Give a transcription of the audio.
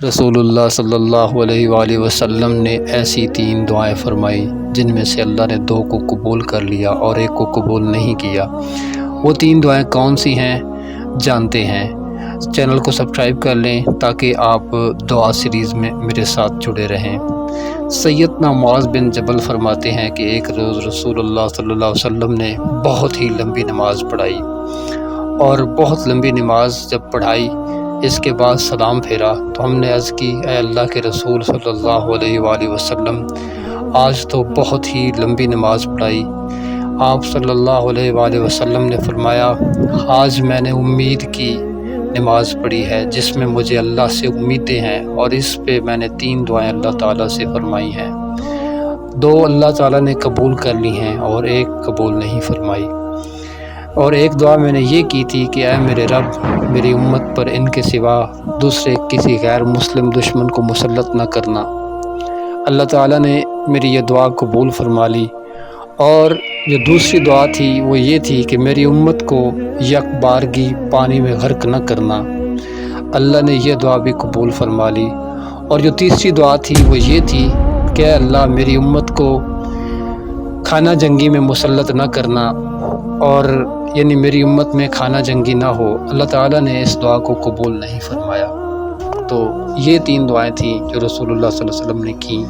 رسول اللہ صلی اللہ علیہ وآلہ وسلم نے ایسی 3 دعائیں فرمائی جن میں سے اللہ نے 2 کو قبول کر لیا اور 1 کو قبول نہیں کیا۔ وہ 3 دعائیں کون سی ہیں جانتے ہیں۔ چینل کو سبسکرائب کر لیں تاکہ آپ دعا سیریز میں میرے ساتھ جڑے رہیں۔ سیدنا معاذ بن جبل فرماتے ہیں کہ ایک روز رسول اللہ صلی اللہ علیہ وسلم نے بہت ہی لمبی نماز پڑھائی، اور بہت لمبی نماز جب پڑھائی اس کے بعد سلام پھیرا تو ہم نے عرض کی، اے اللہ کے رسول صلی اللہ علیہ وآلہ وسلم، آج تو بہت ہی لمبی نماز پڑھائی۔ آپ صلی اللہ علیہ وآلہ وسلم نے فرمایا، آج میں نے امید کی نماز پڑھی ہے جس میں مجھے اللہ سے امیدیں ہیں، اور اس پہ میں نے 3 دعائیں اللہ تعالیٰ سے فرمائی ہیں۔ 2 اللہ تعالیٰ نے قبول کر لی ہیں اور 1 قبول نہیں فرمائی۔ اور ایک دعا میں نے یہ کی تھی کہ اے میرے رب، میری امت پر ان کے سوا دوسرے کسی غیر مسلم دشمن کو مسلط نہ کرنا۔ اللہ تعالیٰ نے میری یہ دعا قبول فرما لی۔ اور جو دوسری دعا تھی وہ یہ تھی کہ میری امت کو یک بارگی پانی میں غرق نہ کرنا۔ اللہ نے یہ دعا بھی قبول فرما لی۔ اور جو تیسری دعا تھی وہ یہ تھی کہ اے اللہ، میری امت کو خانہ جنگی میں مسلط نہ کرنا، اور یعنی میری امت میں خانہ جنگی نہ ہو۔ اللہ تعالیٰ نے اس دعا کو قبول نہیں فرمایا۔ تو یہ 3 دعائیں تھیں جو رسول اللہ صلی اللہ علیہ وسلم نے کیں۔